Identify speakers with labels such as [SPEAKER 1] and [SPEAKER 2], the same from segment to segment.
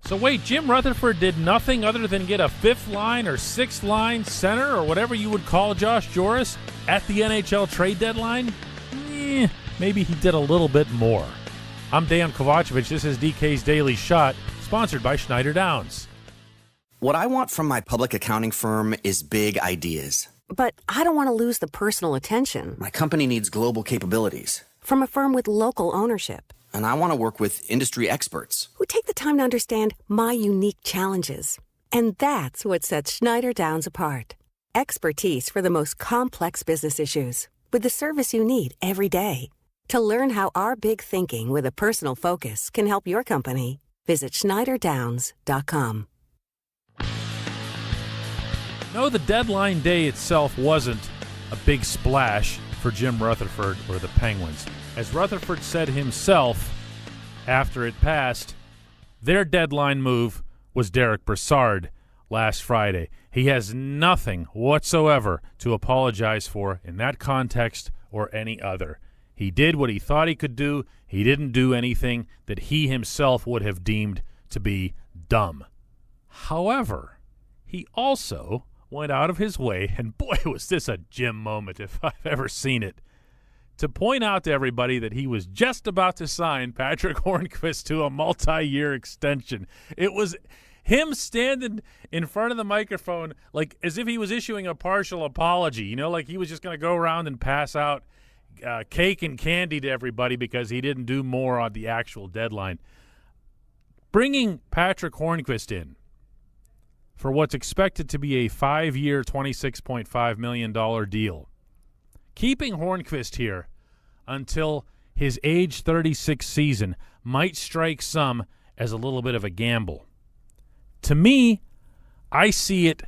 [SPEAKER 1] So wait, Jim Rutherford did nothing other than get a fifth line or sixth line center or whatever you would call Josh Joris at the NHL trade deadline? Maybe he did a little bit more. I'm Dejan Kovacevic. This is DK's Daily Shot, sponsored by Schneider Downs.
[SPEAKER 2] What I want from my public accounting firm is big ideas.
[SPEAKER 3] But I don't want to lose the personal attention.
[SPEAKER 2] My company needs global capabilities.
[SPEAKER 3] From a firm with local ownership.
[SPEAKER 2] And I want to work with industry experts.
[SPEAKER 3] Who take the time to understand my unique challenges. And that's what sets Schneider Downs apart. Expertise for the most complex business issues. With the service you need every day. To learn how our big thinking with a personal focus can help your company, visit schneiderdowns.com.
[SPEAKER 1] No, the deadline day itself wasn't a big splash for Jim Rutherford or the Penguins. As Rutherford said himself after it passed, their deadline move was Derek Brassard last Friday. He has nothing whatsoever to apologize for in that context or any other. He did what he thought he could do. He didn't do anything that he himself would have deemed to be dumb. However, he also went out of his way, and boy, was this a Jim moment if I've ever seen it, to point out to everybody that he was just about to sign Patric Hornqvist to a multi-year extension. It was him standing in front of the microphone like as if he was issuing a partial apology, like he was just going to go around and pass out cake and candy to everybody because he didn't do more on the actual deadline. Bringing Patric Hornqvist in for what's expected to be a 5-year, $26.5 million deal. Keeping Hornqvist here until his age 36 season might strike some as a little bit of a gamble. To me, I see it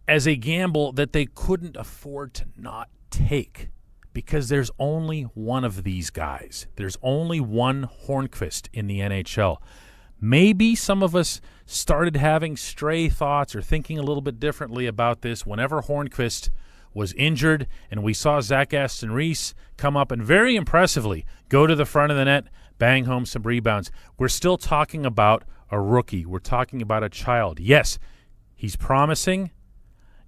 [SPEAKER 1] as a gamble that they couldn't afford to not take because there's only one of these guys. There's only one Hornqvist in the NHL. Maybe some of us started having stray thoughts or thinking a little bit differently about this whenever Hornqvist was injured and we saw Zach Aston-Reese come up and very impressively go to the front of the net, bang home some rebounds. We're still talking about a rookie. We're talking about a child. Yes, he's promising.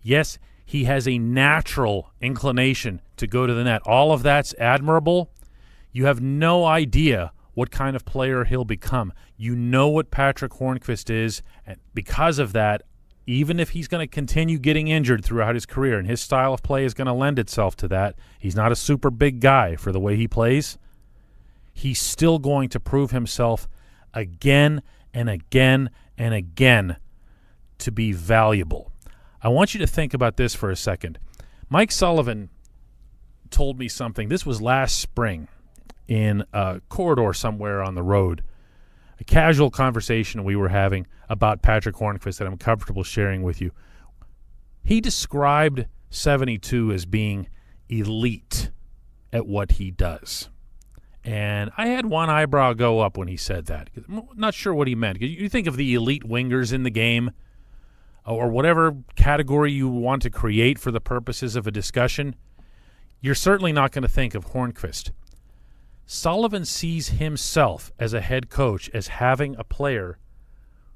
[SPEAKER 1] Yes, he has a natural inclination to go to the net. All of that's admirable. You have no idea what kind of player he'll become. You know what Patric Hornqvist is, and because of that, even if he's going to continue getting injured throughout his career, and his style of play is going to lend itself to that, he's not a super big guy for the way he plays, he's still going to prove himself again and again and again to be valuable. I want you to think about this for a second. Mike Sullivan told me something. This was last spring in a corridor somewhere on the road, a casual conversation we were having about Patric Hornqvist that I'm comfortable sharing with you. He described 72 as being elite at what he does. And I had one eyebrow go up when he said that. I'm not sure what he meant. You think of the elite wingers in the game or whatever category you want to create for the purposes of a discussion, you're certainly not going to think of Hornqvist. Sullivan sees himself as a head coach as having a player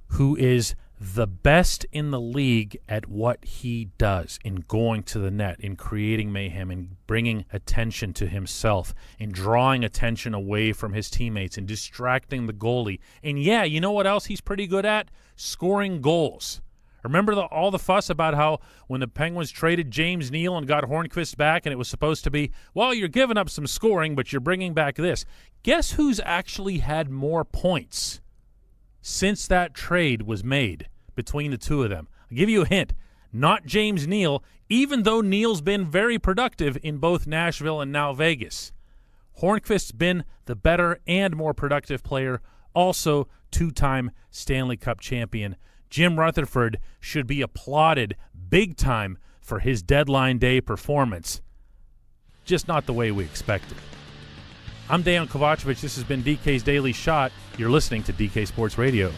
[SPEAKER 1] who is the best in the league at what he does, in going to the net, in creating mayhem, in bringing attention to himself, in drawing attention away from his teammates, in distracting the goalie. And yeah, you know what else he's pretty good at? Scoring goals. Remember all the fuss about how when the Penguins traded James Neal and got Hornqvist back and it was supposed to be, well, you're giving up some scoring, but you're bringing back this. Guess who's actually had more points since that trade was made between the two of them? I'll give you a hint. Not James Neal, even though Neal's been very productive in both Nashville and now Vegas. Hornqvist's been the better and more productive player, also two-time Stanley Cup champion. Jim Rutherford should be applauded big time for his deadline day performance. Just not the way we expected. I'm Dejan Kovacevic. This has been DK's Daily Shot. You're listening to DK Sports Radio.